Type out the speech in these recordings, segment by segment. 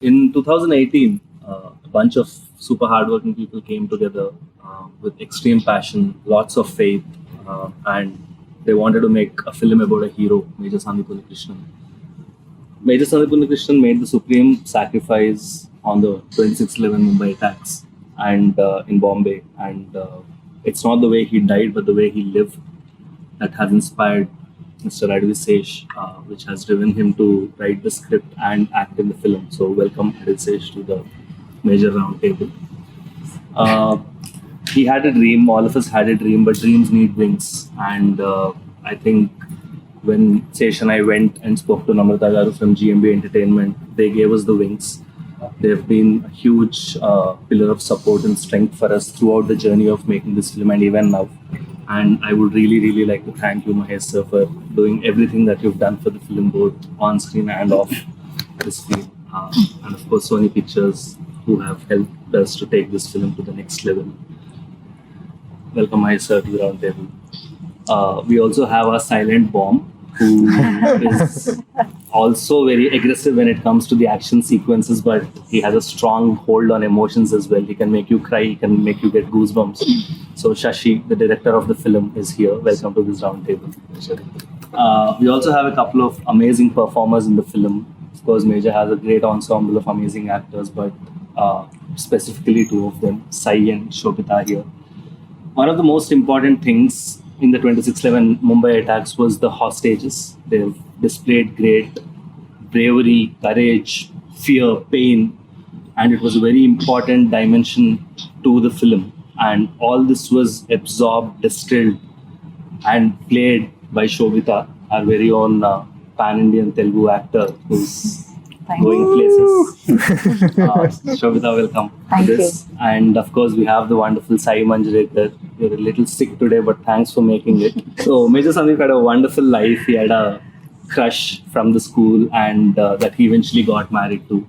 In 2018, a bunch of super hardworking people came together with extreme passion, lots of faith, and they wanted to make a film about a hero, Major Sandipuni Krishnan. Major Sandipuni Krishnan made the supreme sacrifice on the 26/11 Mumbai attacks and in Bombay, and it's not the way he died, but the way he lived that has inspired Mr. Adivi Sesh, which has driven him to write the script and act in the film. So, welcome Adivi Sesh to the major round table. He had a dream, all of us had a dream, but dreams need wings. And I think when Sesh and I went and spoke to Namrata Garu from GMB Entertainment, they gave us the wings. They've been a huge pillar of support and strength for us throughout the journey of making this film and even now. And I would really, really like to thank you, Mahesh sir, for doing everything that you've done for the film, both on screen and off the screen. And of course, Sony Pictures, who have helped us to take this film to the next level. Welcome, Mahesh sir, to the round table. We also have a silent bomb, who is also very aggressive when it comes to the action sequences, but he has a strong hold on emotions as well. He can make you cry, he can make you get goosebumps. So Shashi, the director of the film, is here. Welcome to this round table. We also have a couple of amazing performers in the film. Of course, Major has a great ensemble of amazing actors, but specifically two of them, Saiee and Sobhita here. One of the most important things in the 26/11 Mumbai attacks was the hostages. They've displayed great bravery, courage, fear, pain, and it was a very important dimension to the film. And all this was absorbed, distilled, and played by Sobhita, our very own pan-Indian Telugu actor who's going places. Sobhita, welcome Thank to this. you. And of course, we have the wonderful Saiee Manjrekar. You're a little sick today, but thanks for making it. So, Major Sandeep had a wonderful life. He had a crush from the school, and that he eventually got married to.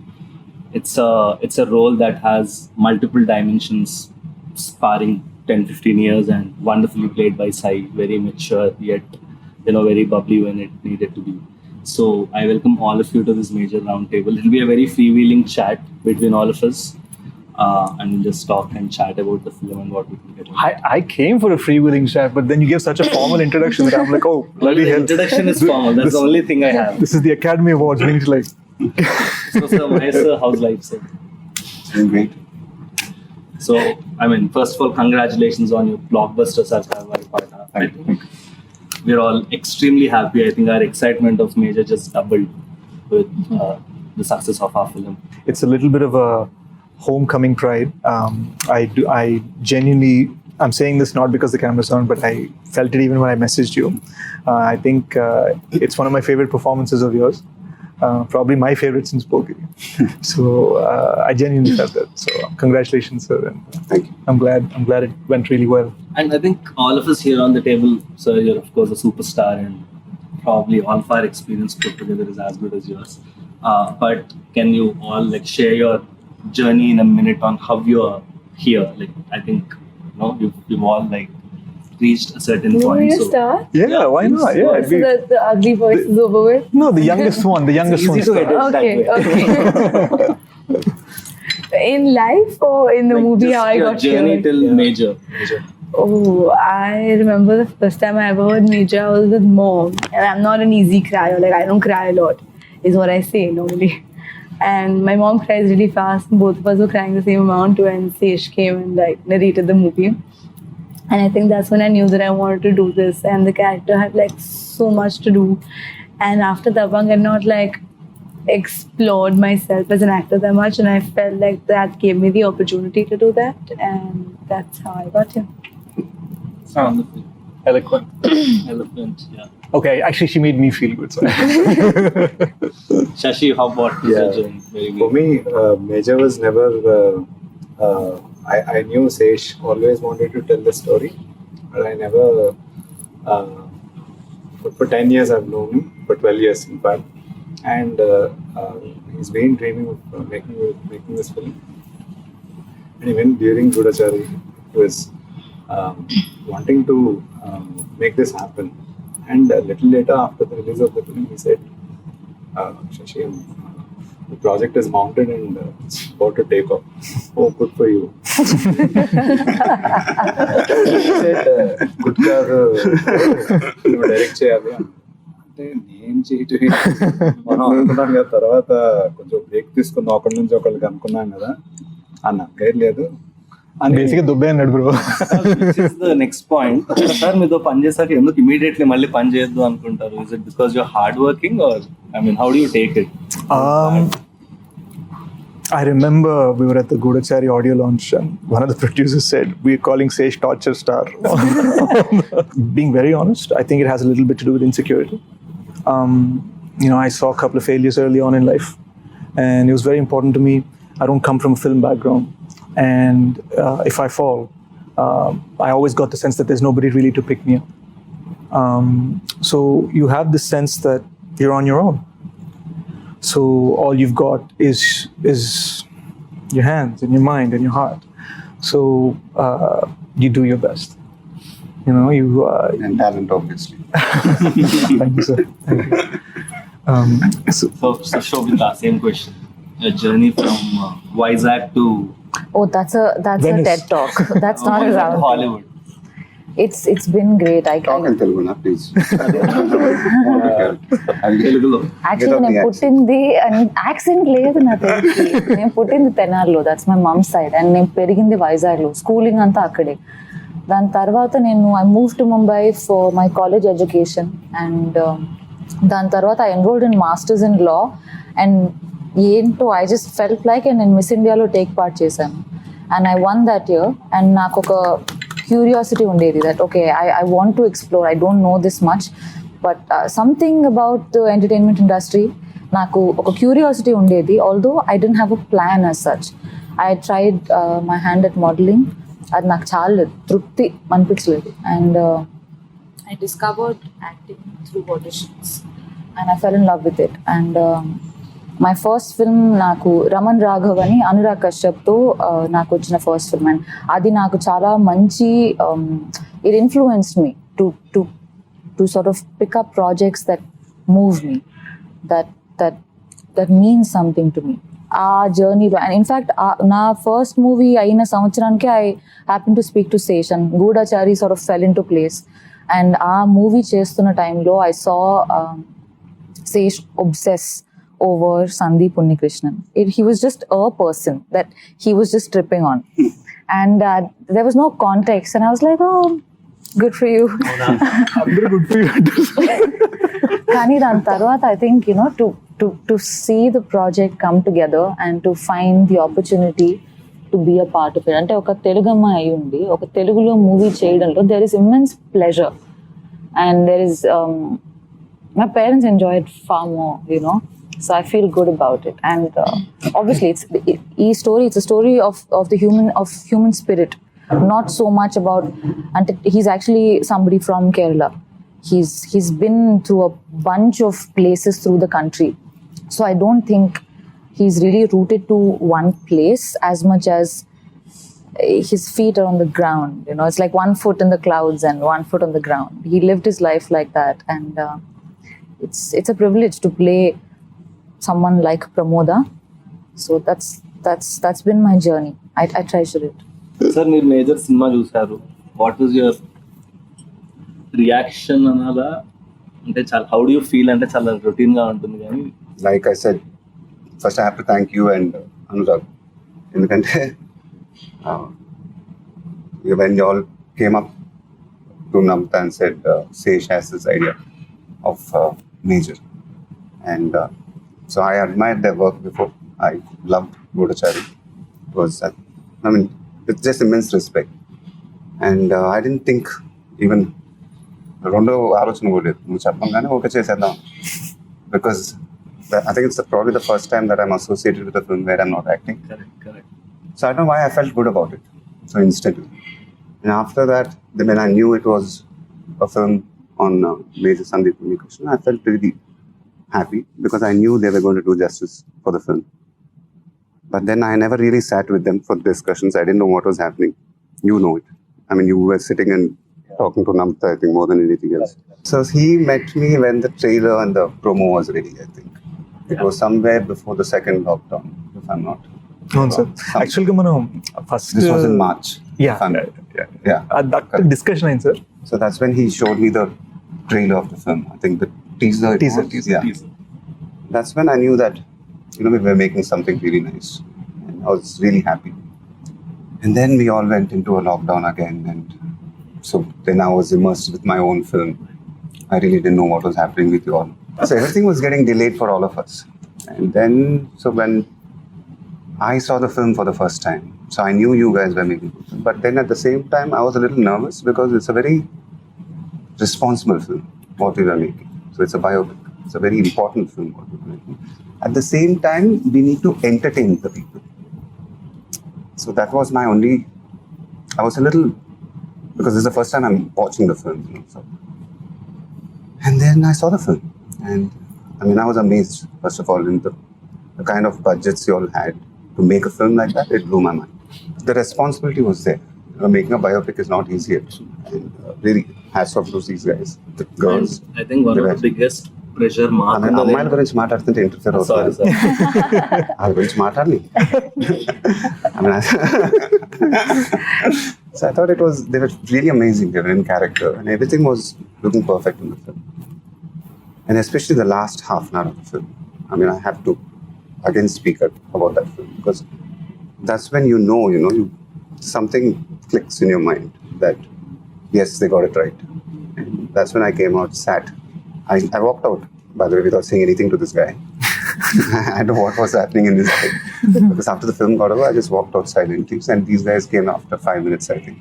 It's a role that has multiple dimensions, sparring 10-15 years, and wonderfully played by Saiee. Very mature, yet very bubbly when it needed to be. So I welcome all of you to this major roundtable. It'll be a very freewheeling chat between all of us, and we'll just talk and chat about the film and what we can get. I came for a freewheeling chat, but then you gave such a formal introduction that I'm like, oh, bloody The hell. introduction is formal. That's the only thing I have. This is the Academy Awards. We need to like. So, sir, Mahesh sir, how's life, sir? Doing great. So, I mean, first of all, congratulations on your blockbuster Sarkar Wari Pata. I think we're all extremely happy. I think our excitement of Major just doubled with the success of our film. It's a little bit of a homecoming pride. I genuinely, I'm saying this not because the camera's on, but I felt it even when I messaged you. I think it's one of my favorite performances of yours. Probably my favorite since Poki. So I genuinely felt that. So congratulations, sir. And Thank you. I'm glad it went really well. And I think all of us here on the table, sir, you're of course a superstar, and probably all of our experience put together is as good as yours. But can you all share your journey in a minute on how you're here? I think you've all reached a certain You want point. me to start? Yeah, why not? Yeah, it'd So be- that the ugly voice is over with? no, the youngest one. The youngest It's easy one. to edit. Okay, that way. okay. In life or in the movie just how I your got journey here? till Major. Oh, I remember the first time I ever heard Major, I was with mom. And I'm not an easy crier. I don't cry a lot, is what I say normally. And my mom cries really fast. And both of us were crying the same amount when Sesh came and narrated the movie. And I think that's when I knew that I wanted to do this. And the character had so much to do. And after Dabang, I had not explored myself as an actor that much. And I felt like that gave me the opportunity to do that. And that's how I got here. Wonderful. Eloquent. Eloquent, yeah. Okay, actually, she made me feel good. So. Shashi, how about your journey? Very For good. me, Major was never. I knew Sesh always wanted to tell the story, but I never. For 10 years, I've known him, for 12 years in fact, and he's been dreaming of making this film. And even during Gudachari, he was wanting to make this happen. And a little later, after the release of the film, he said, Shashi, the project is mounted and it's about to take off. Oh, good for you. He said, good కాదు నువ్వు direct చేయాలి అంటే నేను చేయటం మనం అనుకున్నాం కదా, తర్వాత కొంచెం బ్రేక్ తీసుకుందాం ఒకరి నుంచి ఒకరికి అనుకున్నాం కదా అన్న పేరు లేదు బేసిక్గా దుబ్బే అన్నాడు బ్రో. నెక్స్ట్ పాయింట్, సార్ మీతో పని చేశాక ఎందుకు ఇమీడియట్లీ మళ్ళీ పని చేయొద్దు అనుకుంటారు? Is it because your hard working or I mean how do you take it? I remember we were at the Gudachari audio launch and one of the producers said, we're calling Sesh torture star. Being very honest, I think it has a little bit to do with insecurity. I saw a couple of failures early on in life and it was very important to me. I don't come from a film background and if I fall, I always got the sense that there's nobody really to pick me up. So you have this sense that you're on your own. So all you've got is your hands and your mind and your heart. So you do your best. You and talent obviously. Thank you, sir. Thank you. So Sobhita, same question. A journey from Vizag to Oh, that's a Venice. TED talk. That's not Vizag to around. Hollywood. It's been great. Talk in Telugu na please. Telugulo. Actually, Get off నేను the పుట్టింది accent లేదు నా తెలిసి. నేను పుట్టింది తెనాలిలో, that's my mum side, and నేను పెరిగింది వైజాగ్లో, స్కూలింగ్ అంతా అక్కడే. దాని తర్వాత I move to Mumbai for my college education and దాని తర్వాత I enrolled in masters in law and ఏంటో I just felt like and నేను మిస్ ఇండియాలో టేక్ పార్ట్ చేశాను and I won that year and నాకు ఒక క్యూరియాసిటీ ఉండేది that okay I want to explore, I don't know this much but something about the entertainment industry నాకు ఒక క్యూరియాసిటీ ఉండేది. Although I don't have a plan as such. I tried my hand at modelling, అది నాకు చాలా తృప్తి అనిపించలేదు and I discovered acting through auditions and I fell in love with it and my first film నాకు రమన్ రాఘవ్ అని అనురాగ్ కశ్యప్తో నాకు వచ్చిన first film and అది నాకు చాలా మంచి it influenced me to sort of pick up projects that move me that means something to me. ఆ జర్నీలో అండ్ ఇన్ఫ్యాక్ట్ నా ఫస్ట్ మూవీ అయిన సంవత్సరానికి I happen to speak to Sesh and Goodachari sort of fell in to place and ఆ movie చేస్తున్న టైంలో I saw Sesh obsess over Sandeep Unnikrishnan. He was just a person that he was just tripping on. And there was no context. And I was like, oh, good for you. Good for you. Kani dan tarvata, I think, to see the project come together and to find the opportunity to be a part of it. Ante oka Telugama ayundi, oka Telugulo movie cheyadamlo there is immense pleasure. And there is, my parents enjoy it far more, So I feel good about it, and obviously it's a story of the human spirit, not so much about. And he's actually somebody from Kerala. He's been through a bunch of places through the country, so I don't think he's really rooted to one place as much as his feet are on the ground. It's like one foot in the clouds and one foot on the ground. He lived his life like that, and it's a privilege to play someone like Pramoda. So that's been my journey. I treasure it. Sir, మీరు major cinema చూసారు, what was your reaction అనాలా అంటే చాలా how do you feel అంటే చాలా routine గా ఉంటుంది కానీ like I said, first I have to thank you and Anurag. ఎందుకంటే when you all came up to Namta and said Sesh has this idea of major, and so I admired their work before. I loved Gudachari. It was, with just immense respect. And I didn't think even రెండో ఆలోచన కూడా లేదు, నువ్వు చెప్పంగానే okay చేసేద్దాం, because I think it's probably the first time that I'm associated with a film where I'm not acting. Correct. So I don't know why I felt good about it so instantly. And after that, when I knew it was a film on Major Sandeep Unnikrishnan, I felt really happy because I knew they were going to do justice for the film. But then I never really sat with them for discussions. I didn't know what was happening. You know it. You were sitting and talking to Namta, I think, more than anything else. So he met me when the trailer and the promo was ready, I think. It was somewhere before the second lockdown, if I'm not. అవును sir. యాక్చువల్గా మనం first This was in March. if I'm- that discussion అయింది sir. So that's when he showed me the trailer of the film. I think the teaser. it Teaser, was. teaser, Yeah. That's when I knew that, we were making something really nice. And I was really happy. And then we all went into a lockdown again. And so then I was immersed with my own film. I really didn't know what was happening with you all. So everything was getting delayed for all of us. And then, so when I saw the film for the first time, so I knew you guys were making it. But then at the same time, I was a little nervous because it's a very responsible film, what we were making. So it's a biopic. It's a very important film, what we were making. At the same time, we need to entertain the people. So that was my only, I was a little, because this is the first time I'm watching the film. So. And then I saw the film. And I was amazed, first of all, in the kind of budgets you all had to make a film like that. It blew my mind. The responsibility was there. Making a biopic is not easy. And really, hats off to these guys, the girls. And I think one of the biggest pressure mark. అమ్మాయిల గురించి మాట్లాడుతుంటే interfere అవుతారు. వాళ్ళ గురించి మాట్లాడాలి. So I thought they were really amazing. They were in character and everything was looking perfect in the film. And especially the last half an hour of the film. I have to again speak about that film because that's when something clicks in your mind that yes, they got it right. And that's when I came out, sat. I walked out, by the way, without saying anything to this guy. I don't know what was happening in his head. Because after the film got over, I just walked out silently. And these guys came after 5 minutes, I think.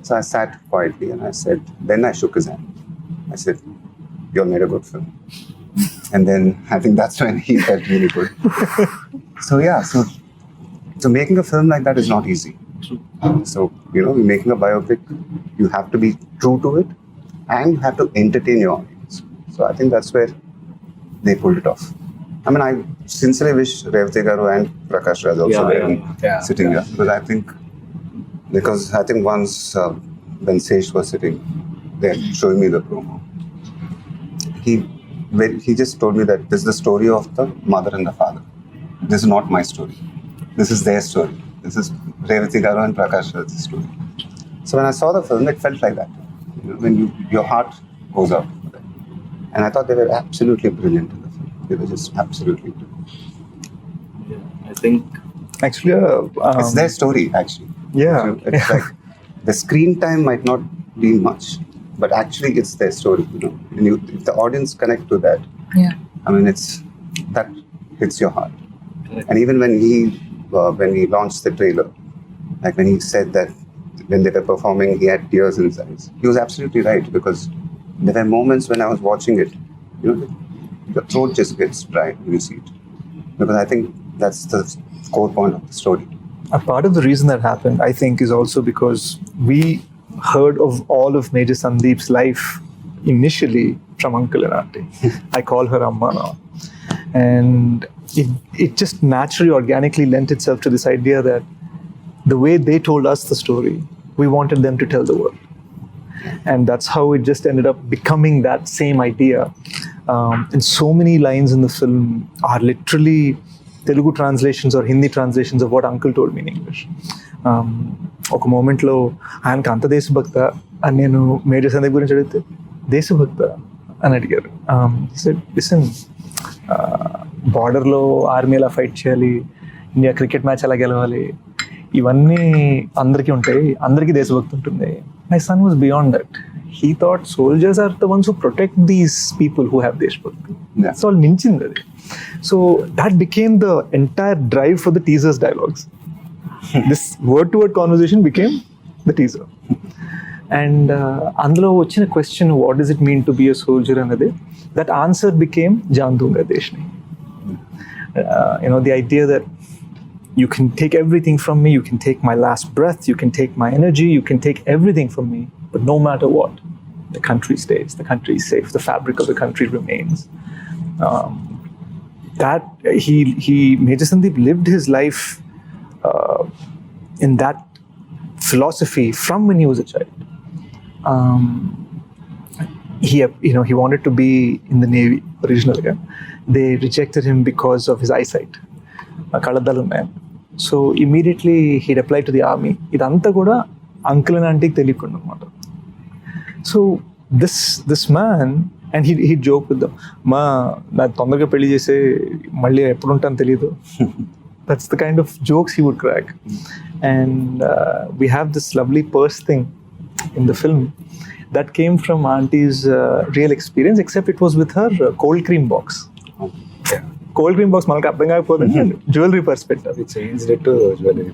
So I sat quietly and I said, then I shook his hand. I said, you all made a good film. And then I think that's when he felt really good. So making a film like that is not easy. So, making a biopic, you have to be true to it and you have to entertain your audience. So I think that's where they pulled it off. I sincerely wish Revati Garu and Prakash Raj also were sitting here. Because I think once when Sesh was sitting there showing me the promo, he just told me that this is the story of the mother and the father. This is not my story. This is their story. This is Revati Garu and Prakash Raj's story. So when I saw the film, it felt like that. When your heart goes out for them. And I thought they were absolutely brilliant in the film. They were just absolutely brilliant. Yeah, I think Actually, it's their story, actually. Yeah. It's like the screen time might not be much, but actually it's their story. And if the audience connect to that, that hits your heart. Correct. And even when he launched the trailer, like when he said that when they were performing, he had tears in his eyes. He was absolutely right because there were moments when I was watching it, your throat just gets dry when you see it. Because I think that's the core point of the story. A part of the reason that happened, I think, is also because we heard of all of Major Sandeep's life initially from Uncle and Auntie. I call her Amma now. And it just naturally, organically lent itself to this idea that the way they told us the story, we wanted them to tell the world. And that's how it just ended up becoming that same idea. And so many lines in the film are literally Telugu translations or Hindi translations of what Uncle told me in English. ఒక మూమెంట్లో ఆయనకు అంత దేశభక్త అని నేను major Sandeep గురించి అడిగితే దేశభక్త అని అడిగారు. లిసన్, బార్డర్లో ఆర్మీ ఎలా ఫైట్ చేయాలి, ఇండియా క్రికెట్ మ్యాచ్ ఎలా గెలవాలి, ఇవన్నీ అందరికీ ఉంటాయి, అందరికీ దేశభక్తి ఉంటుంది. My son was beyond that. He thought soldiers are the ones who protect these people who have deshbhakti. So all minchindi adi. So that became the entire drive for the teaser's dialogues. This word-to-word conversation became the teaser. And అందులో వచ్చిన question, what does it mean to be a soldier anade, that answer became Jaan Dunga Deshni. The idea that you can take everything from me, you can take my last breath, you can take my energy, you can take everything from me, but no matter what, the country stays, the country is safe, the fabric of the country remains. That he Major Sandeep lived his life in that philosophy from when he was a child. He wanted to be in the Navy originally. they rejected him because of his eyesight. కళ్ళద్దాలు ఉన్నాయి. So immediately heed apply to the army. ఇదంతా కూడా uncle and ఆంటీకి తెలియకుండా అనమాట. So this man and he joke with them, నాకు తొందరగా పెళ్లి చేసే మళ్ళీ ఎప్పుడు ఉంటాను తెలియదు. That's the kind of jokes he would crack. And we have this lovely purse thing in the film that came from auntie's real experience, except it was with her cold cream box. Cold cream box మనకు అర్థం కాకపోతే jewellery purse పెట్టారు. It changed it to jewelry.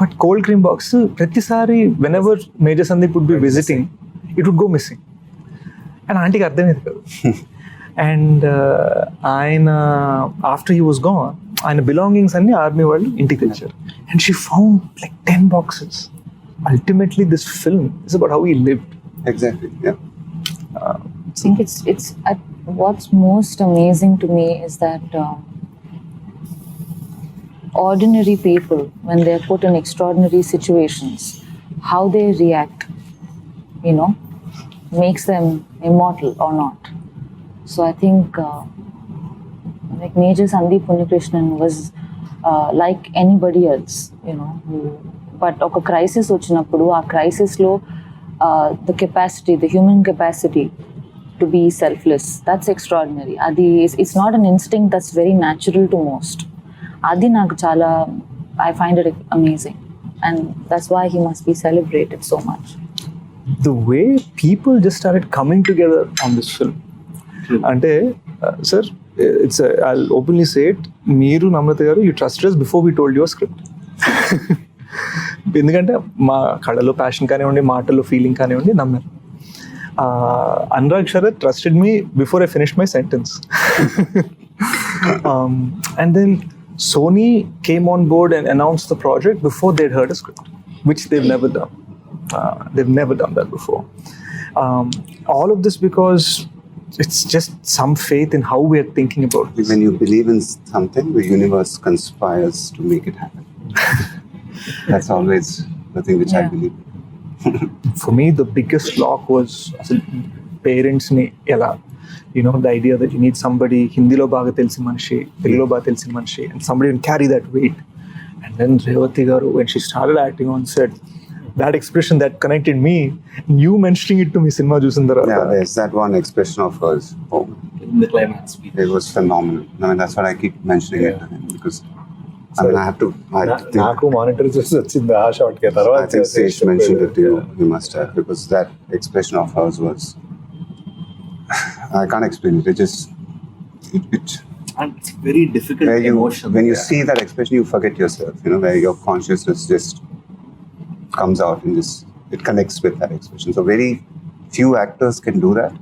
But cold cream box ప్రతిసారి whenever Major Sandeep would be visiting, it would go missing. And ఆంటీకి అర్థమేది కాదు. And ఆయన after he was gone, ఆయన belongings అన్ని ఆర్మీ వాళ్ళు ఇంటికి తెచ్చారు. And she found like 10 boxes. Ultimately this film is about how he lived. Exactly, yeah. I think it's what's most amazing to me is that ordinary people, when they're put in extraordinary situations, how they react, makes them immortal or not. So I think like Major Sandeep Unnikrishnan was like anybody else, but oka crisis vachinappudu aa crisis lo the capacity, the human capacity to be selfless, that's extraordinary. Adi it's not an instinct that's very natural to most. Adi నాకు చాలా, I find it amazing, and that's why he must be celebrated so much. The way people just started coming together on this film. అంటే sir, I'll openly say it, మీరు నమ్రత గారు, you trusted us before we told you a script. ఎందుకంటే మా కళలో passion కానివ్వండి, మాటల్లో feeling కానివ్వండి, నమ్మారు. Anurag Sharath trusted me before I finished my sentence. And then Sony came on board and announced the project before they'd heard a script, which they've never done. They've never done that before. All of this because it's just some faith in how we are thinking about this. When you believe in something, the universe conspires to make it happen. That's always the thing which I believe. For me, the biggest lock was parents ni ela, the idea that you need somebody Hindi lo baga telsi manishi, Telugu lo baga telsi manishi, and somebody can carry that weight. And then Revati garu, when she started acting on set, that expression that connected me, you mentioning it to me cinema chusin tarvata. Yeah, there's that one expression of hers. Oh, In the climax. it was phenomenal. I mean, that's what I keep mentioning it to him, because I mean, I have to think. నాకు monitor చూసి వచ్చింది ఆ shot కి. తర్వాత I think Sesh mentioned it to you. You must have, because that expression of hers was, I can't explain it. It just And it's very difficult where emotion. when you see that expression, you forget yourself. Where your consciousness just comes out and just it connects with that expression. So very few actors can do that,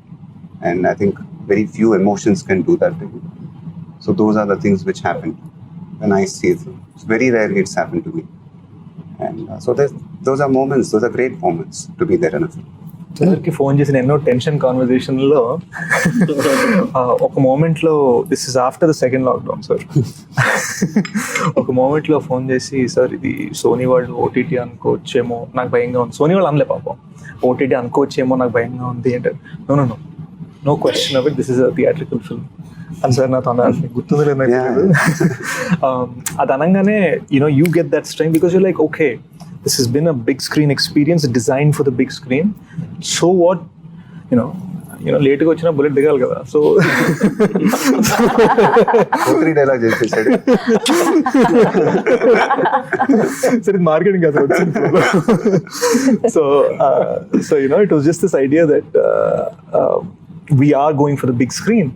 and I think very few emotions can do that. So those are the things which happen when I see it. It's very rarely it's happened to me, and so those are moments. Those are great moments to be there in a film. సార్కి phone చేసిన ఎన్నో tension కాన్వర్జేషన్లో ఒక మూమెంట్లో, this is after the second lockdown sir, ఒక మూమెంట్లో phone చేసి, sir ఇది Sony వాళ్ళు ఓటీటీ అనుకోవచ్చేమో నాకు భయంగా ఉంది. సోనీ వాళ్ళు అనలే పాపం, ఓటీటీ అనుకోవచ్చేమో నాకు భయంగా ఉంది అంటే, no question of it, this is a theatrical film అని సార్ నాతో అన్నారు. గుర్తుంది లేదు నాకు. అది అనగానే you get that strength because you like, okay, this has been a big screen experience designed for the big screen. So what, late ga vachina bullet digali kada. So 3 dialogue చేసేసాడు. సరే marketing కదా వచ్చింది. So it was just this idea that we are going for the big screen,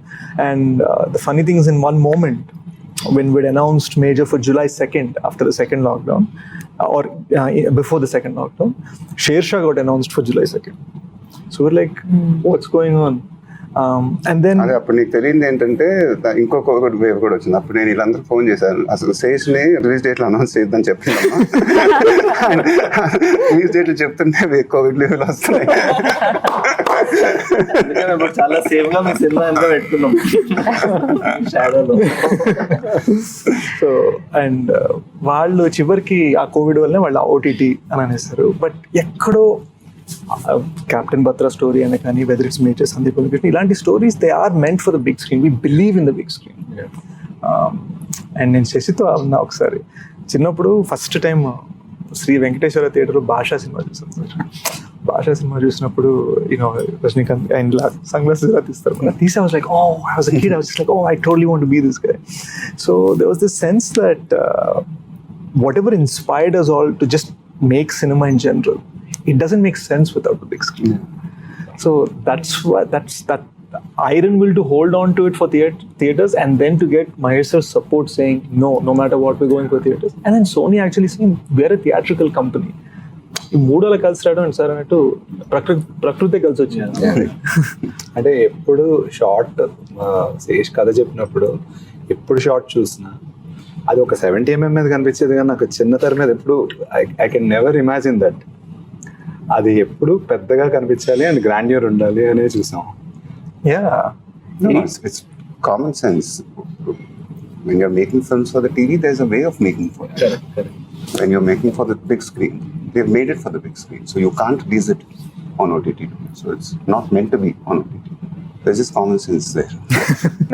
and the funny thing is, in one moment when we'd announced Major for July 2nd after the second lockdown, or before the second lockdown, Shersha got announced for July 2nd. So we're like, what's going on? And then అదే అప్పుడు నీకు తెలియదు ఏంటంటే, ఇంకొక wave కూడా వచ్చింది. అప్పుడు నేను వీళ్ళందరూ ఫోన్ చేశాను, అసలు శేష్ని రిలీజ్ డేట్లో అనౌన్స్ చేద్దాం చెప్తున్నాను. రిలీజ్ డేట్లు చెప్తుంటే కోవిడ్ లెవెల్ వస్తున్నాయి. చాలా సేఫ్ గా మీ సినిమా ఎంత పెట్టుకున్నాం షాడోలో. సో అండ్ వాళ్ళు చివరికి ఆ కోవిడ్ వల్లనే వాళ్ళు ఓటీటీ అని అనేస్తారు. బట్ ఎక్కడో Captain Batra story and కానీ whether it's Major Sandeep Unnikrishnan, ఇలాంటి stories they are meant for the big screen. We believe in the big screen. And నేను శశితో ఉన్నా ఒకసారి చిన్నప్పుడు ఫస్ట్ టైం శ్రీ వెంకటేశ్వర థియేటర్లో భాషా సినిమా చూసాను. భాషా సినిమా చూసినప్పుడు రజనీకాంత్ అండ్ సన్ గ్లాసెస్ తీస్తారు తీసి I was like, oh, I was a kid, I was just like, oh, I totally want to be this guy. So there was this sense that whatever inspired us all to just make cinema in general, it doesn't make sense without the big screen. So that's that iron will to hold on to it for theaters, and then to get Mahesh sir's support saying no matter what, we're going for theaters. And then Sony actually saying we're a theatrical company. ఈ మూడోలా కలిసి రావడం sir అన్నట్టు ప్రకృతి కలిసి వచ్చింది. అంటే ఎప్పుడు short Sesh కథ చెప్పినప్పుడు ఎప్పుడు షార్ట్ చూసినా అది ఒక 70 mm మీద కనిపించేది, కానీ నాకు చిన్న తెర మీద ఎప్పుడు I can never imagine that అది ఎప్పుడు పెద్దగా కనిపించాలి అండ్ గ్రాండ్యూర్ ఉండాలి అనేది చూసాం. It's common sense. When you're making films for the TV, there's a way of making for it. Correct. When you're making for the big screen, they've made it for the big screen, so you can't release it on OTT. So it's not meant to be on OTT. There's just common sense there.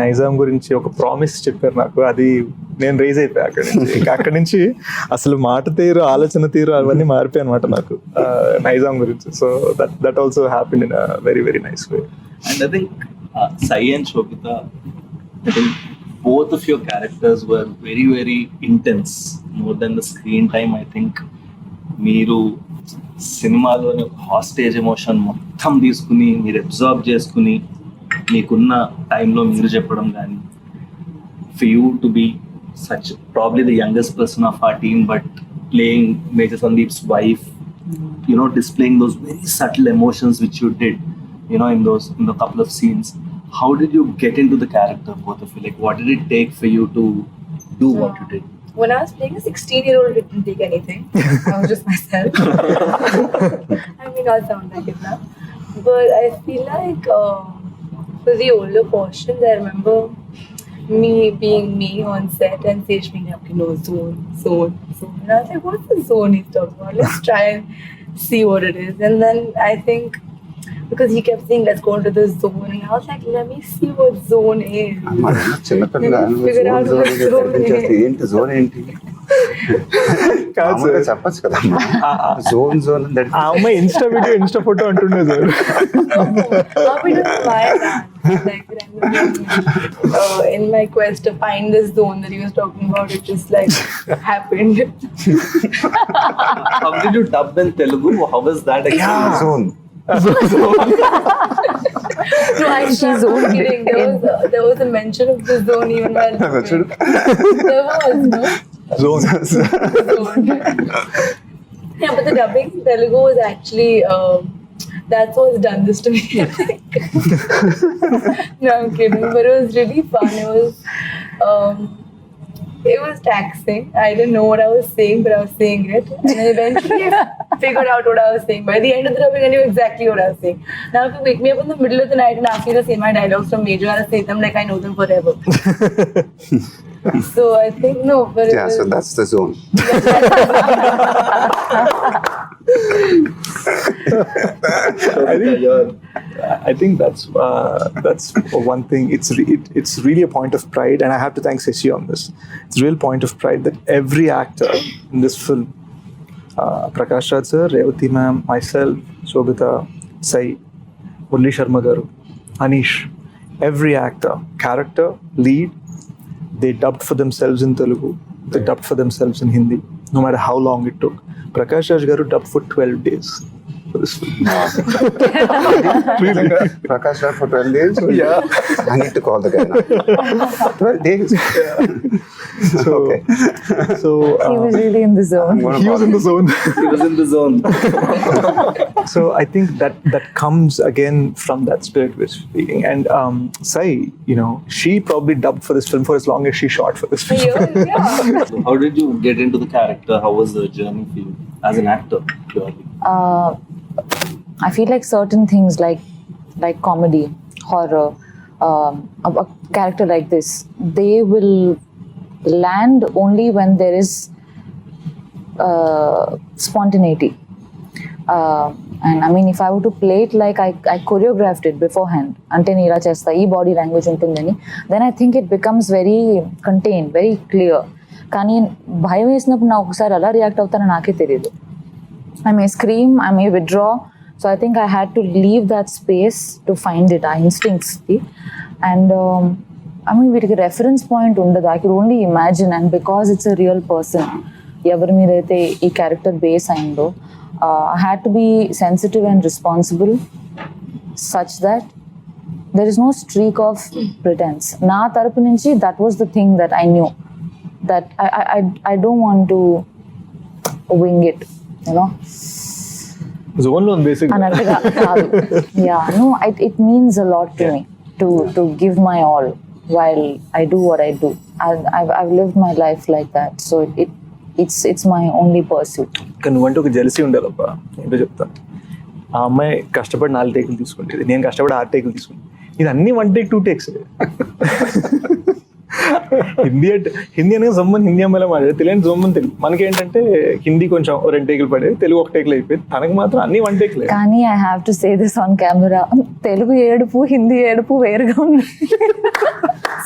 Nizam గురించి ఒక promise చెప్పారు నాకు, అది నేను raise అయిపోయా అక్కడి నుంచి. ఇంకా అక్కడి నుంచి అసలు మాట తీరు, ఆలోచన తీరు అవన్నీ మారిపోయాయి అనమాట నాకు నైజాం గురించి. So that also happened in a very very nice way. And I think Saiee and Sobhita, I think both of your characters were very, very intense. More than the screen time, I think మీరు సినిమాలోని hostage emotion మొత్తం తీసుకుని మీరు observe చేసుకుని మీకున్న టైంలో మీరు చెప్పడం కానీ, for you to be such probably the youngest person of our team, but playing Major Sandeep's wife, displaying those very subtle emotions which you did, in the couple of scenes. How did you get into the character, both of you? Like, what did it take for you to do what you did? When I was playing a 16-year-old, it didn't take anything. I was just myself. I mean, I'll sound like it now. But I feel like for the older portions, I remember me being me on set and Sesh being like, zone. And I was like, what's the zone he's talking about? Let's try and see what it is. And then I think, because he kept saying, let's go into the zone. And I was like, let me see what zone is. Figure out what zone is. ఏంటి zone ఏంటి చెప్పచ్చు కదా zone ఆ అమ్మాయి Insta photo అంటుండే sir. In my quest to find this zone that he was talking about, it just like happened. How did you dub in Telugu? How was that? Zone No, actually, zone kidding. There was a mention of the zone even while there was, no? Zone. Yeah, but the dubbing in Telugu was actually that's what's done this to me. I think. No, I'm kidding. But it was really fun. It was taxing. I didn't know what I was saying, but I was saying it. And then eventually I figured out what I was saying. By the end of the dubbing, I knew exactly what I was saying. Now if you wake me up in the middle of the night and ask me to say my dialogues from Major, I'll say them like I know them forever. So I think, no. But so that's the zone. I think that's one thing. It's really a point of pride, and I have to thank Saiee on this. It's a real point of pride that every actor in this film, Prakash Raj sir, Revati ma'am, myself, Shobhita, Saiee, Murli Sharma garu, Anish, every actor, character, lead, they dubbed for themselves in Telugu. They dubbed for themselves in Hindi, no matter how long it took. Prakash Raj garu dubbed for 12 days. For this film. Really? Prakash Raj for 12 days? Yeah. I need to call the guy now. 12 days? So, Okay. He was really in the zone. He was in the zone. He was in the zone. So I think that comes again from that spirit we're speaking. And Saiee, she probably dubbed for this film for as long as she shot for this film. yeah. So how did you get into the character? How was the journey for you as an actor, purely? I feel like certain things like comedy, horror, a character like this, they will land only when there is spontaneity. And I mean, if I were to play it like I choreographed it beforehand, ante nee ila chesta, ee body language untundani, then I think it becomes very contained, very clear. కానీ భయం వేసినప్పుడు నాకు ఒకసారి ఎలా react అవుతానో నాకే తెలియదు. I may scream, I may withdraw. So I think I had to leave that space to find it, our instincts. And I mean, వీటికి reference point ఉండదు. I could only imagine, and because it's a real person, ఎవరి మీద అయితే ఈ character base అయిందో, I had to be sensitive and responsible such that there is no streak of pretense. నా తరపు నుంచి that was the thing that I knew, that I don't want to wing it, you know. Zone lo basic. Anantga kaadu. Yeah, no, it means a lot to me to give my all while I do what I do. I've lived my life like that, so it's my only pursuit. కానీ నువ్వంటే ఒక jealousy ఉండాలబ్బా. ఏంటో చెప్తాను. ఆ అమ్మాయి కష్టపడి 4 టేకులు తీసుకుంటుంది, నేను కష్టపడి 6 టేకులు తీసుకుంటాను. ఇది అన్ని 1 టేక్ 2 టేక్స్. హిందీ అనగా జమ్మని హిందీ అమ్మాయిలో మాట్లాడే, తెలియని జమ్మని తెలుగు. మనకేంటంటే హిందీ కొంచెం 2 టేకులు పడేది, తెలుగు 1 టేకులు అయిపోయింది. తనకు మాత్రం అన్ని 1 టేకులే. కానీ I have to say this on camera, Telugu ఏడుపు హిందీ ఏడుపు వేరుగా ఉంది.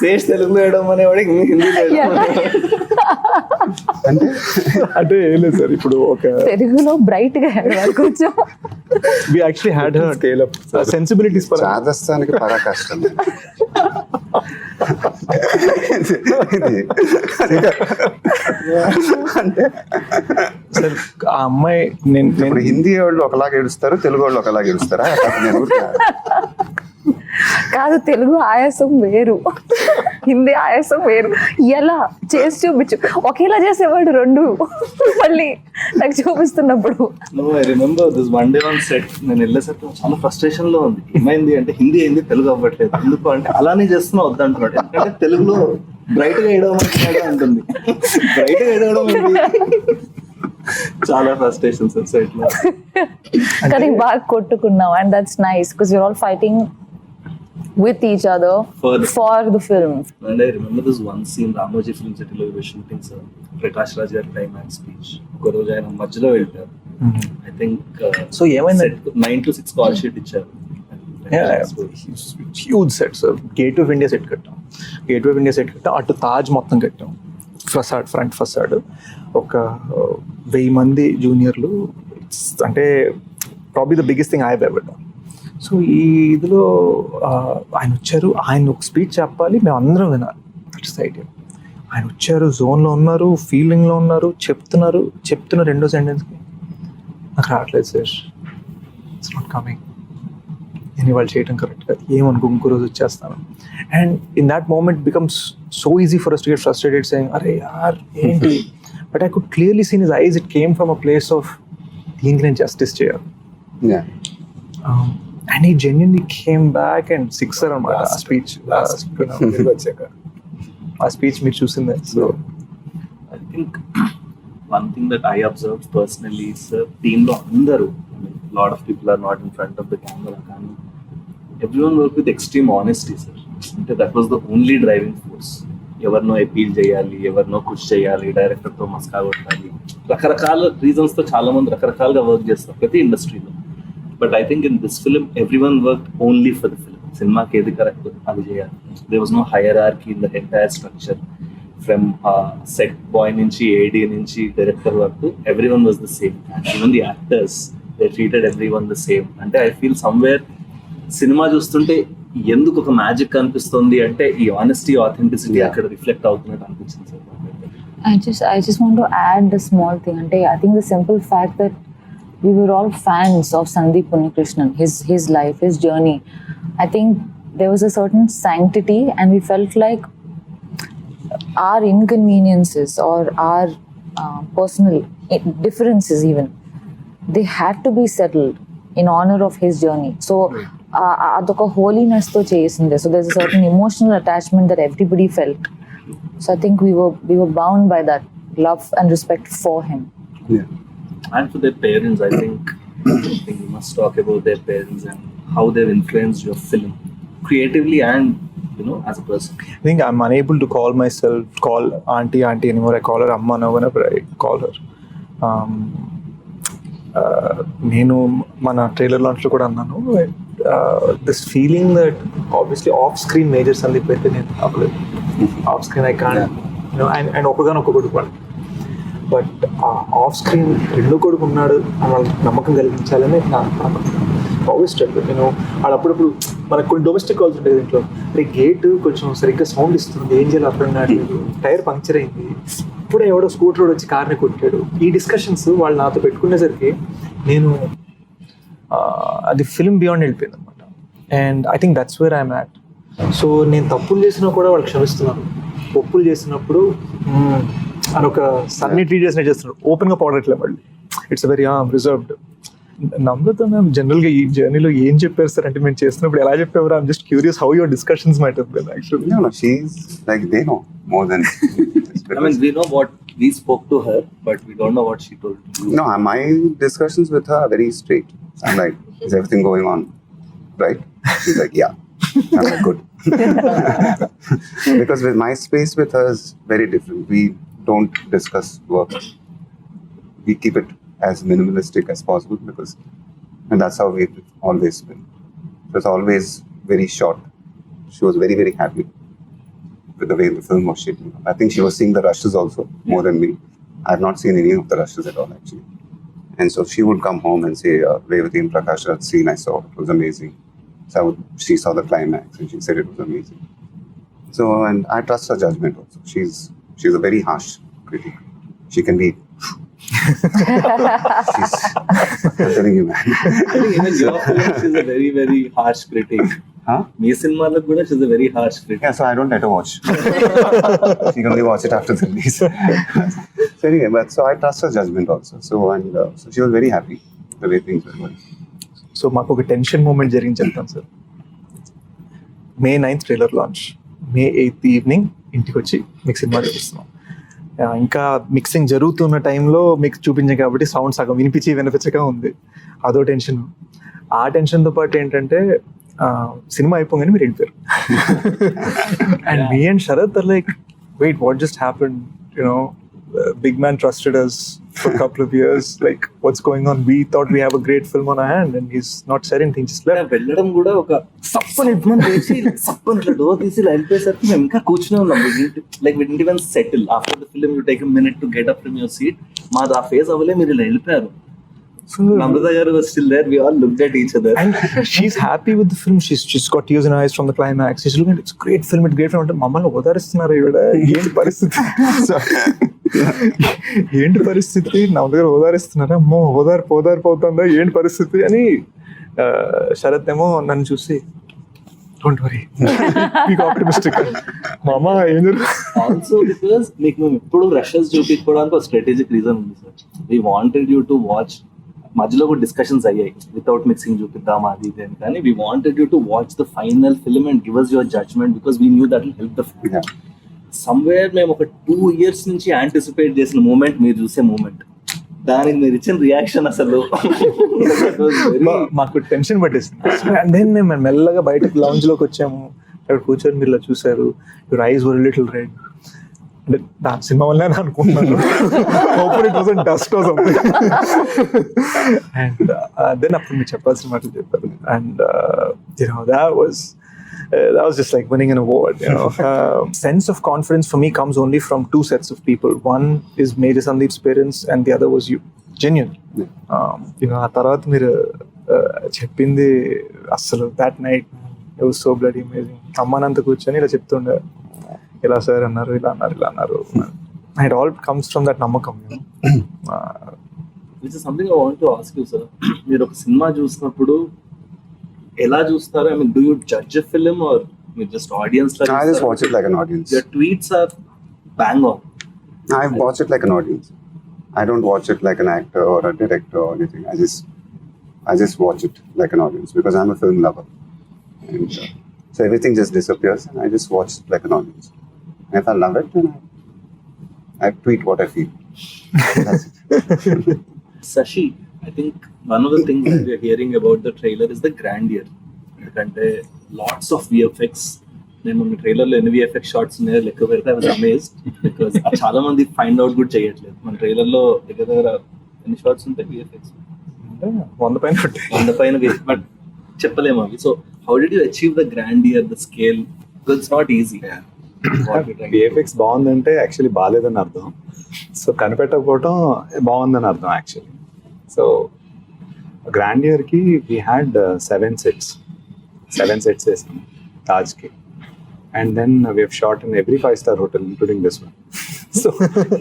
శేష్ తెలుగులో వేయడం అనేవాడికి హిందీ అంటే ఏం లేదు సార్, ఇప్పుడు ఒక తెలుగులో బ్రైట్ గా ఏడవాలి కొంచెం. we actually had her scale up sensibilities for చాదస్తానికి పరాకాష్టం. అంటే సార్ ఆ అమ్మాయి ఇప్పుడు హిందీ వాళ్ళు ఒకలాగా ఏడుస్తారు, తెలుగు వాళ్ళు ఒకలాగా ఏడుస్తారా? నేను కాదు, తెలుగు ఆయాసం వేరు, హిందీ ఆయాసం వేరు. ఎలా చేసి చూపించు, ఒకేలా చేసేవాడు రెండు మళ్ళీ నాకు చూపిస్తున్నప్పుడు. I remember this one day on set, నేను వెళ్ళేసరికి చాలా ఫ్రస్ట్రేషన్ లో ఉంది. ఏమైంది అంటే హిందీ ఏంది తెలుగు అవ్వట్లేదు, ఎందుకు అంటే అలానే చేస్తున్నా వద్దంటున్నాడు. ఎందుకంటే తెలుగులో బ్రైట్ గా వేయడం అంటుంది, బ్రైట్ గా వేయడం చాలా ఫ్రస్ట్రేషన్ సార్ సెట్ లో. కానీ బాగా కొట్టుకున్నాం, and that's nice because you're all fighting with each other for the film. And I remember this one scene, Ramoji Film City lo we were shooting, sir. Prakash Raj gaరి climax speech. Oka roju ayana madhyalo veltaru. I think so ఏమైంది 9 to 6 call sheet ఇచ్చారు. Huge set sir. Gate of India set కట్టాం, gate of India set కట్టాం, అటు తాజ్ మొత్తం కట్టాం, facade front facade. ఒక 1000 మంది జూనియర్లు, అంటే probably the biggest thing I have ever done. So ఈ ఇదిలో ఆయన వచ్చారు, ఆయన ఒక స్పీచ్ చెప్పాలి, మేము అందరం వినాలి. That's the idea. ఆయన వచ్చారు, జోన్లో ఉన్నారు, ఫీలింగ్లో ఉన్నారు, చెప్తున్న రెండో సెంటెన్స్కి నాకు రావట్లేదు సార్, ఇట్స్ నాట్ కమింగ్. నేను వాళ్ళు చేయడం కరెక్ట్ కాదు, ఏమనుకో ఇంకో రోజు వచ్చేస్తాను. And in that moment becomes so easy for us to get frustrated saying, అరే యార్ ఏంటి. But I could clearly seen his eyes, it came from a place of దీనికి నేను జస్టిస్ చేయాలి. And he genuinely came back and sixer on my speech. A speech me choosing that. So I think one thing that I observed personally is team lo andaru, a lot of people are not in front of the camera, and everyone worked with extreme honesty, sir. That was the only driving force. ఎవర్నో appeal చేయాలి, ఎవరినో push చేయాలి, డైరెక్టర్తో మస్కా కొట్టాలి, రకరకాల రీజన్స్తో చాలా మంది రకరకాలుగా work చేస్తారు ప్రతి ఇండస్ట్రీలో. But I think in this film everyone work only for the film. సినిమాకి ఏది కరెక్ట్ అది చేయాలి. There was no hierarchy in the entire structure. From set boy నుంచి, ఏడీ నుంచి, డైరెక్టర్ వరకు everyone was the same. Even the actors, they treated everyone the same. అంటే I feel somewhere cinema చూస్తుంటే ఎందుకు ఒక మ్యాజిక్ అనిపిస్తుంది అంటే ఈ ఆనెస్టీ, ఆథెంటిసిటీ అక్కడ రిఫ్లెక్ట్ అవుతున్నట్టు అనిపించింది sir. I just want to add a small thing. And I think the simple fact that we were all fans of Sandeep Unnikrishnan, his life, his journey. I think there was a certain sanctity, and we felt like our inconveniences or our personal differences even, they had to be settled in honor of his journey. So adoka holiness to chesinde. So there's a certain emotional attachment that everybody felt. So I think we were bound by that love and respect for him. Yeah. And for their parents, I think we must talk about their parents and how they've influenced your film creatively and, you know, as a person. I think I'm unable to call auntie anymore. I call her amma now whenever I call her. నేను మన trailer లాంచ్లో కూడా అన్నాను, this feeling that obviously off screen major Sandeep అయితే నేను అవ్వలేదు. Off screen I can't and ఒక్కగానొక్క కొడుకు వాడు, బట్ ఆఫ్ స్క్రీన్ రెండో కొడుకు ఉన్నాడు అని వాళ్ళకి నమ్మకం కలిగించాలని ఆల్వేస్ ట్రై. నేను వాళ్ళు అప్పుడప్పుడు మనకు కొన్ని డొమెస్టిక్ కాల్స్ ఉంటాయి దీంట్లో, అంటే గేట్ కొంచెం సరిగ్గా సౌండ్ ఇస్తుంది, ఏం చేయాలి అర్థం కావట్లేదు, టైర్ పంక్చర్ అయింది, ఇప్పుడే ఎవడో స్కూటర్ వచ్చి కార్ని కొట్టాడు. ఈ డిస్కషన్స్ వాళ్ళు నాతో పెట్టుకునేసరికి నేను అది ఫిల్మ్ బియాండ్ వెళ్ళిపోయింది అనమాట. And I think that's where I'm at. So నేను తప్పులు చేసినా కూడా వాళ్ళు క్షమిస్తున్నాను, ఒప్పులు చేసినప్పుడు అని ఒక సన్ని ట్రీట్ చేసినట్టు చేస్తున్నాడు, ఓపెన్గా పౌడట్లే మళ్ళీ. It's very reserved. Namrata ma'am జనరల్గా ఈ జర్నీలో ఏం చెప్పారు సార్ అంటే, మేము చేస్తున్నప్పుడు ఎలా చెప్పేవారు? I'm just curious how your discussions might have been actually. No, she's like, they know more than. I mean, we know what we spoke to her, but we don't know what she told you. No, my discussions with her are very straight. I'm like, is everything going on right? She's like, yeah. I'm like, good. Because with my space with her is very different. We don't discuss work. We keep it as minimalistic as possible because, and that's how we've always been. It was always very short. She was very, very happy with the way the film was shaping up. I think she was seeing the rushes also more than me. I've not seen any of the rushes at all actually. And so she would come home and say, Revati and Prakash, that scene I saw, it was amazing. So she saw the climax and she said it was amazing. So, and I trust her judgment also. She's a very harsh critic. She can be. I'm telling you, man. I think even your film, she's a very, very harsh critic. Huh? Me cinema lo kuda she's a very harsh critic. Yeah, so I don't let her watch. She can only watch it after the release. So anyway, but so I trust her judgment also. So and so she was very happy the way things were going. So మాకు ఒక tension moment జరిగింది చెప్తాను sir. May 9th trailer launch, May 8th evening ఇంటికి వచ్చి మీకు cinema చూపిస్తున్నాం. ఇంకా mixing జరుగుతున్న టైంలో మీకు చూపించాం కాబట్టి సౌండ్ సగం వినిపించక ఉంది, అదో టెన్షన్. ఆ టెన్షన్తో పాటు ఏంటంటే సినిమా అయిపోగానే మీరు వెళ్ళిపోయారు. And me and Sharath are like, wait what just happened, you know Big man trusted us for a couple of years, like what's going on? We thought we have a great film on our hand and he's not said anything, just left. వెళ్ళడం కూడా ఒక సప్పని మనం వేసి సప్పని ఇట్లా door తీసి ఇలా వెళ్ళిపోయేసరికి మేము ఇంకా కూర్చునే ఉన్నాం. Like we didn't even settle after the film. You take a minute to get up from your seat. మాది ఆ ఫేజ్ అవ్వలే, మీరు ఇలా వెళ్ళిపోయారు. Namrata garu was still there. We all looked at each other. And she's happy with the film. She's got tears in her eyes from the climax. She's looking at, it's a great film, it's a great film. Mamma ఓదారిస్తున్నారు ఈవిడ, ఏంటి పరిస్థితి, ఏంటి పరిస్థితి, నా దగ్గర ఓదారిస్తున్నారా, అమ్మో ఓదారిపోతుందా, ఏంటి పరిస్థితి అని. శరత్ ఏమో నన్ను చూసి, డోంట్ వరీ, బీక్ ఆప్టిమిస్టిక్. మామ ఏం ఆల్సో బికాస్ మీకు మేము ఎప్పుడు రషెస్ చూపించుకోవడానికి ఒక స్ట్రాటజిక్ రీజన్ ఉంది sir. We wanted you to watch. మధ్యలో కూడా డిస్కషన్స్ అయ్యాయి, వితౌట్ మిక్సింగ్ చూపిద్దాం అది ఇది అని. కానీ we wanted you to watch the final film and give us your judgement because we knew that will help the film. Somewhere మేము ఒక 2 years నుంచి యాంటిసిపేట్ చేసిన మూమెంట్ మీరు చూసే మూమెంట్. దానికి మీరు ఇచ్చిన రియాక్షన్ అసలు మాకు టెన్షన్ పట్టేసింది. అండ్ దెన్ మేము మెల్లగా బయటకు లాంజ్ లోకి వచ్చాము, అక్కడ కూర్చొని మీరు ఇలా చూసారు, your eyes were little red. అంటే దాని సినిమా వల్లే అనుకుంటున్నాను, డస్ట్ అండ్ దెన్ అప్పుడు మీరు చెప్పాల్సిన మాటలు చెప్పారు. And that was just like winning an award, you know. Sense of confidence for me comes only from 2 sets of people. One is Major Sandeep's parents and the other was you. Genuine. You know, ఆ తర్వాత మీరు చెప్పింది అసలు that night it was so bloody amazing. అమ్మానంత కూర్చొని ఇలా చెప్తుండే, ఇలా sir అన్నారు, ఇలా అన్నారు. It all comes from that నమ్మకం, you know. Which is something I want to ask you, sir. మీరు ఒక సినిమా చూసినప్పుడు ఎలా చూస్తారు? I mean, do you judge a film or you just audience like? I just watch it like an audience. Your tweets are bang on. I watch it like an audience. I don't watch it like an actor or a director or anything. I just watch it like an audience because I'm a film lover. And so everything just disappears and I just watch it like an audience. And if I love it, then I tweet what I feel. That's it. Sashi, I think one of the things that we are hearing about the trailer is the grandeur. ఎందుకంటే lots of VFX. నేను మన ట్రైలర్లో ఎన్ని VFX shorts ఉన్నాయో లెక్క పెడితే I was amazed because చాలా మంది ఫైండ్ అవుట్ కూడా చేయట్లేదు. మన ట్రైలర్లో దగ్గర ఎన్ని షార్ట్స్ ఉంటాయి VFX? అంటే 100 పైన కొట్టే. on the పైన బట్ చెప్పలేము అవి. So how did you achieve the grandeur, the scale? It's not easy. VFX బాగుందంటే యాక్చువల్లీ బాగాలేదని అర్థం. సో కనిపెట్టకపోవటం బాగుందని అర్థం యాక్చువల్లీ. సో గ్రాండియర్కి వీ హ్యాడ్ 7 sets వేసాం తాజ్కి. And then we have shot in every 5-star hotel including this one. So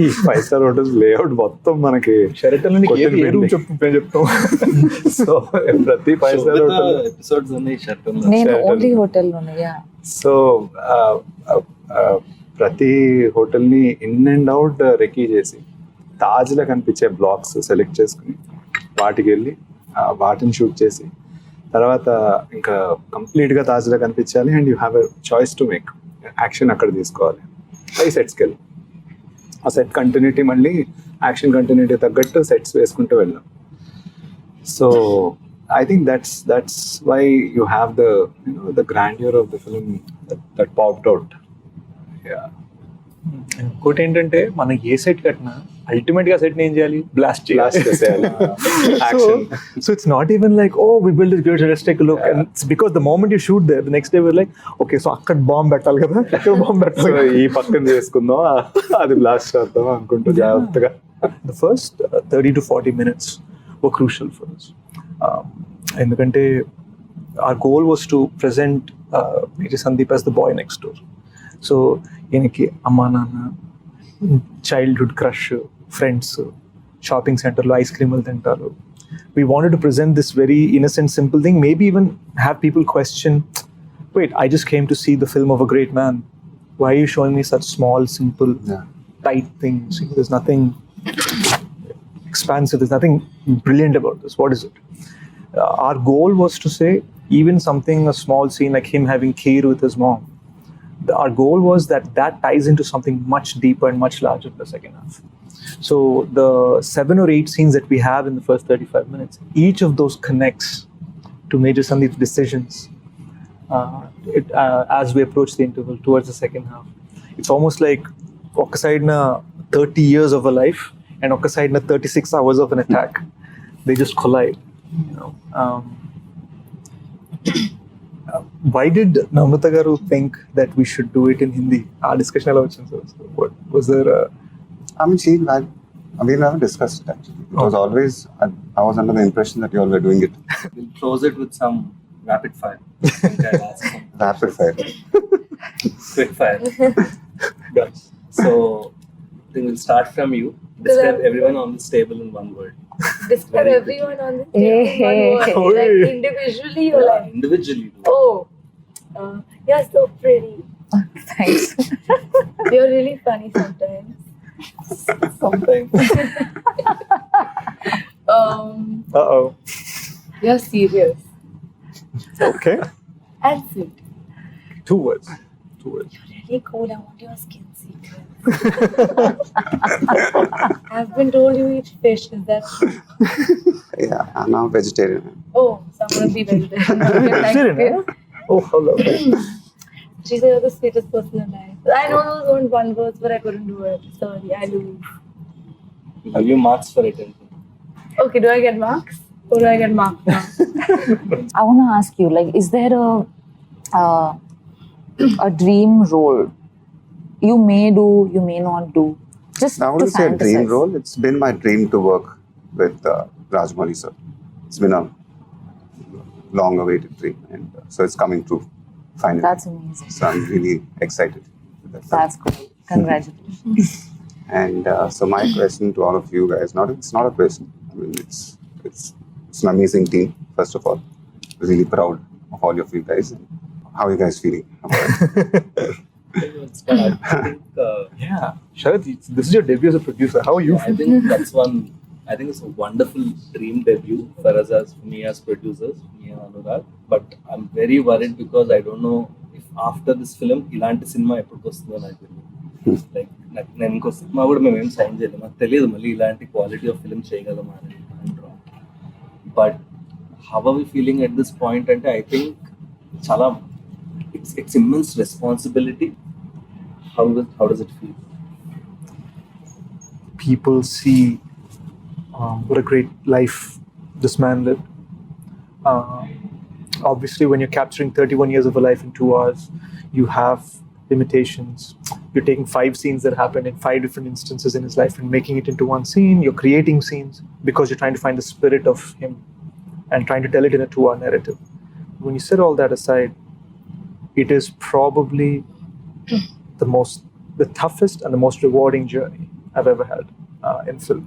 ఈ 5-star hotels లేఅవుట్ మొత్తం మనకి షెరటన్ ఏ రూమ్ చెప్తాం. సో ప్రతి 5-star hotel ఎపిసోడ్స్ ఉన్నాయి షర్ట్. నేను ఓన్లీ హోటల్ ఉన్నాయా. సో ప్రతి హోటల్ని ఇన్ అండ్ అవుట్ రెకీ చేసి తాజ్లో కనిపించే బ్లాక్స్ సెలెక్ట్ చేసుకుని వాటికి వెళ్ళి వాటిని షూట్ చేసి తర్వాత ఇంకా కంప్లీట్గా తాజ్లో కనిపించాలి. And you have a choice to make action అక్కడ తీసుకోవాలి. ఈ సెట్స్కి వెళ్ళి ఆ సెట్ కంటిన్యూటీ మళ్ళీ యాక్షన్ కంటిన్యూటీ తగ్గట్టు సెట్స్ వేసుకుంటూ వెళ్ళాం. So I think that's why you have the grandeur of the film that popped out. Yeah. ఇంకోటి ఏంటంటే మనం ఏ సెట్ కట్టినా అల్టిమేట్ గా సెట్ ఏం చేయాలి, బ్లాస్ట్ చేసేయాలి. Action. So it's not even like, oh, we build this great, let's take a look. And it's because the moment you shoot there, the next day we're like, okay, so అక్కడ bomb పెట్టాలి కదా, అక్కడ bomb పెట్టాలి. So ఈ పక్కన చేసుకుందాం, అది blast చేద్దాం అనుకుంటూ జాగ్రత్తగా. The first 30 to 40 minutes were crucial for us. ఎందుకంటే our goal was to present Major Sandeep as the boy next door. So ఈయనకి అమ్మా నాన్న, చైల్డ్హుడ్ క్రష్, ఫ్రెండ్స్, షాపింగ్ సెంటర్లో ఐస్ క్రీములు తింటారు. We wanted to present this very innocent, simple thing, maybe even have people question, wait, I just came to see the film of a great man. Why are you showing me such small, simple, tight things? There's nothing expansive, there's nothing brilliant about this. What is it? Our goal was to say, even something, a small scene like him having kheer with his mom, our goal was that ties into something much deeper and much larger in the second half. So the 7 or 8 scenes that we have in the first 35 minutes, each of those connects to Major Sandeep's decisions as we approach the interval towards the second half. It's almost like oka side na 30 years of a life and oka side na 36 hours of an attack. They just collide. Why did Namrata garu think that we should do it in Hindi? Our discussion alo vachindi. What was there? I mean, we never discussed it actually. It was always, I was under the impression that you all were doing it. We'll close it with some rapid fire. Rapid fire. Quick fire. So I think we'll start from you. Describe everyone on this table in one word. Describe everyone on the table. Like individually or like Individually. you're so pretty. Thanks. You're really funny sometimes. Sometimes. Uh-oh. You're serious Okay. and sweet. 2 words. You're really cool. I want your skin secret. I've been told you eat fish. Is that true? Yeah, I'm now vegetarian. Oh, so I'm gonna be vegetarian. Vegetarian, Thank you. Oh, how lovely. She said you're the sweetest person alive. I know those weren't 1 words, but I couldn't do it. Sorry, I lose. Have you marks for it? Okay, do I get marks? Or do I get marks now? I want to ask you, like, is there a dream role you may do, you may not do? Just I to wouldn't say a dream fantasize. role. It's been my dream to work with Rajmouli sir. It's been a long-awaited dream, and so it's coming true finally. That's amazing. So I'm really excited with that. That's cool. Congratulations. And so my question to all of you guys, it's not a question. I mean, it's an amazing team. First of all, really proud of all of you guys. How are you guys feeling about it? Let's start. I think, Yeah. Sharath, this is your debut as a producer. How are you I feeling? think that's one. I think it's a wonderful dream debut for us, as for me as producers, me and Anurag. But I'm very worried because I don't know if after this film, ఇలాంటి cinema ఎప్పుడు వస్తుందో నాకు తెలియదు. Like నేను ఇంకో cinema కూడా మేము ఏం సైన్ చేయలేము, నాకు తెలియదు మళ్ళీ ఇలాంటి క్వాలిటీ ఆఫ్ ఫిల్మ్ చేయగలమా అని అంటాం. But how are we feeling at this point అంటే ఐ థింక్ చాలా it's immense responsibility. How does it feel? People see what a great life this man lived. Obviously, when you're capturing 31 years of a life in 2 hours, you have limitations. You're taking 5 scenes that happened in 5 different instances in his life and making it into one scene. You're creating scenes because you're trying to find the spirit of him and trying to tell it in a 2-hour narrative. When you set all that aside, it is probably the toughest and the most rewarding journey I've ever had in film.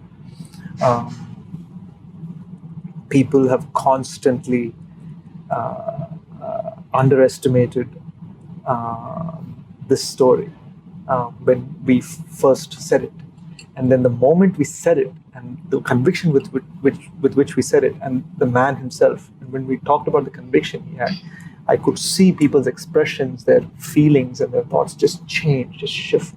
People have constantly underestimated this story when we first said it, and then the moment we said it, and the conviction with which we said it, and the man himself, and when we talked about the conviction he had, I could see people's expressions, their feelings, and their thoughts just change, just shift.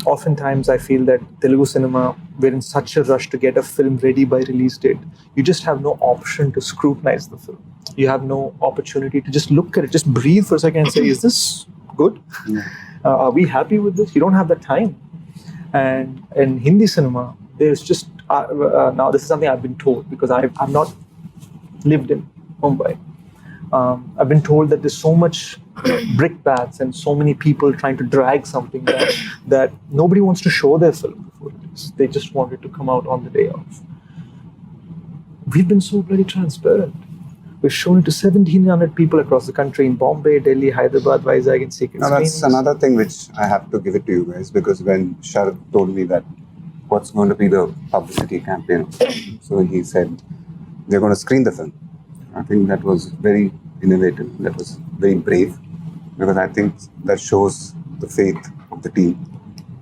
Oftentimes, I feel that Telugu cinema, we're in such a rush to get a film ready by release date. You just have no option to scrutinize the film. You have no opportunity to just look at it, just breathe for a second and say, is this good? Are we happy with this? You don't have that time. And in Hindi cinema, there's just, now this is something I've been told because I've not lived in Mumbai. I've been told that there's so much brickbats and so many people trying to drag something that nobody wants to show their film before it is. They just want it to come out on the day of. We've been so bloody transparent. We've shown it to 1,700 people across the country in Bombay, Delhi, Hyderabad, Vizag, and secret Now that's screenings. another thing which I have to give it to you guys, because when Sharath told me that what's going to be the publicity campaign, so he said they're going to screen the film. I think that was very innovative. That was very brave, because I think that shows the faith of the team.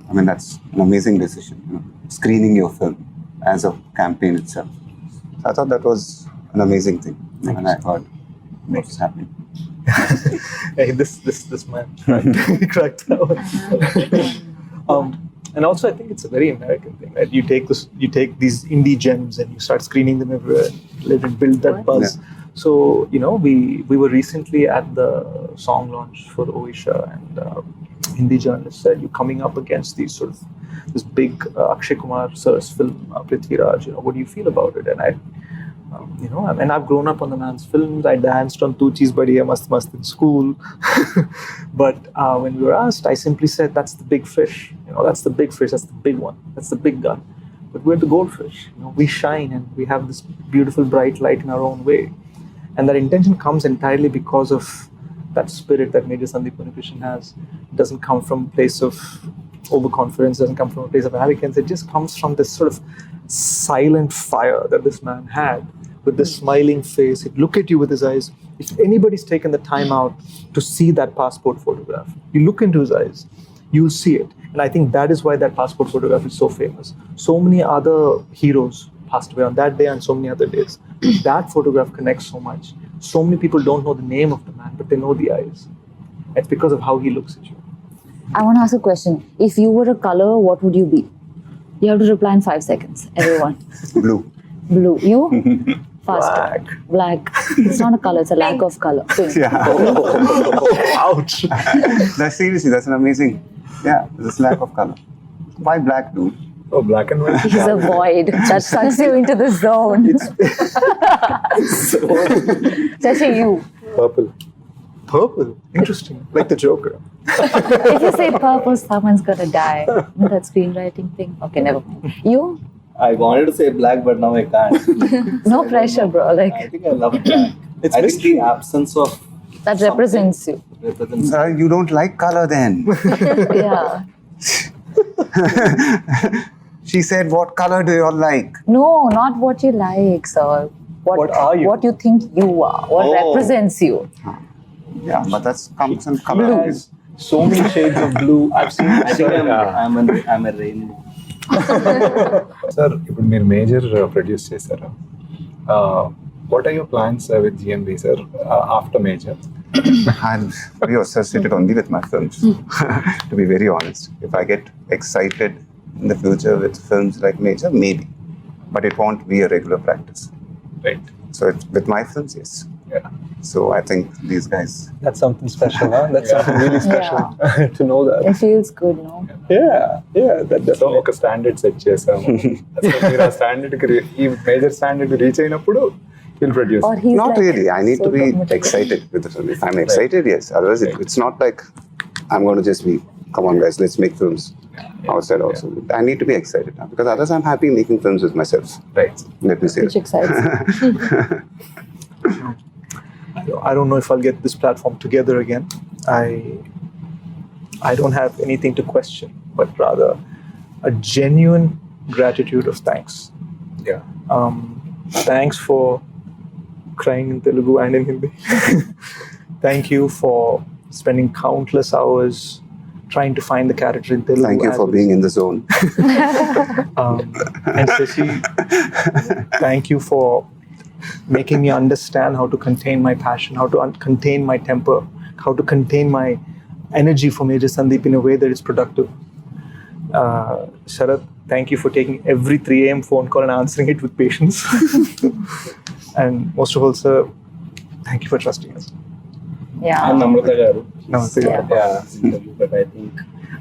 I mean, that's an amazing decision, you know, screening your film as a campaign itself. So I thought that was an amazing thing when I heard what was happening. Hey, this man cracked that one. And also, I think it's a very American thing, right? You take these indie gems and you start screening them everywhere, and build that buzz. Yeah. So, you know, we were recently at the song launch for Oisha, and Hindi journalist said, you're coming up against these sort of this big Akshay Kumar sir's film, Prithviraj. You know, what do you feel about it? And I've grown up on the man's films. I danced on Tu Cheez Badiya Mast Mast in school. But when we were asked, I simply said, that's the big fish. You know, that's the big fish. That's the big one. That's the big gun. But we're the goldfish. You know, we shine and we have this beautiful bright light in our own way. And that intention comes entirely because of that spirit that Major Sandeep Unnikrishnan has. It doesn't come from a place of overconfidence, doesn't come from a place of arrogance. It just comes from this sort of silent fire that this man had, with this smiling face. He'd look at you with his eyes. If anybody's taken the time out to see that passport photograph, you look into his eyes, you'll see it. And I think that is why that passport photograph is so famous. So many other heroes passed away on that day and so many other days. That photograph connects so much. So many people don't know the name of the man, but they know the eyes. It's because of how he looks at you. I want to ask a question. If you were a color, what would you be? You have to reply in 5 seconds, everyone. Blue. Blue. You? Faster. Black. It's not a color, it's a lack of color. Pink. Yeah. Ouch. That's seriously, that's an amazing. Yeah, there's a lack of color. Why black, dude? Oh, black and white. He's a void that sucks you into the zone. Especially you. Purple. Purple. Interesting. Like the Joker. If you say purple, someone's gonna die. That screenwriting thing. Okay, never mind. You? I wanted to say black, but now I can't. No pressure, bro. I Like think I love black. It's I think mystery. the absence of that represents you. represents. You don't like color then. Yeah. She said, what color do you all like? No, not what you like, sir. What are you? What you think you are. What Oh. represents you. Yeah, but that's comes in color. Blue. Has so many shades of blue. I've seen. I think I'm a rainbow. Sir ఇప్పుడు మీరు Major produce చేశారు. What are your plans with GMB sir after Major? I'm very associated only with my films, to be very honest. If I get excited in the future with films like Major, maybe. But it won't be a regular practice. Right. So it's, with my films, yes. Yeah. So I think these guys, That's something special, huh? That's something really special to know that. It feels good, no? Yeah, that so definitely. ఒక standard set చేసాము. అసలు మీరు ఆ స్టాండర్డ్కి ఈ major standard reach అయినప్పుడు He'll produce. Or he's Not like really. I need so to be committed. excited with the film. If I'm excited, yes. Otherwise, it's not like I'm going to just be, come on, guys, let's make films outside also. I need to be excited now because otherwise I'm happy making films with myself. Right. Let me say Which it. excites me. I don't know if I'll get this platform together again. I don't have anything to question, but rather a genuine gratitude of thanks. Yeah. Thanks for crying in Telugu and in Hindi. Thank you for spending countless hours trying to find the character in Telugu. Thank you as for well being as- in the zone. And Shashi, thank you for making me understand how to contain my passion, how to contain my temper, how to contain my energy for Major Sandeep in a way that is productive. Sharath, thank you for taking every 3 a.m. phone call and answering it with patience. And most of all, sir, thank you for trusting us. Yeah. And Namrata garu. Namaste. Yeah. Yeah. But I think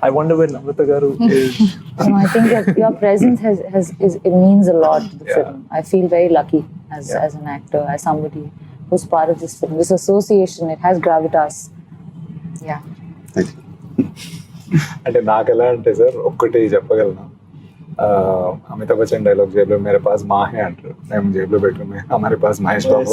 I wonder where Namrata Garu is. No, I think that your presence it means a lot to the Yeah. film. I feel very lucky as an actor, as somebody who's part of this film. This association, it has gravitas. Yeah. Thank you. అంటే నాకు ఎలా అంటే sir ఒక్కటి చెప్పగలను Amitabh Bachchan dialogue జేబులో మేరే pass Mahe అంటారు మేము జేబులో పెట్టుకుని హమారే పాస్ మహేష్ బాబు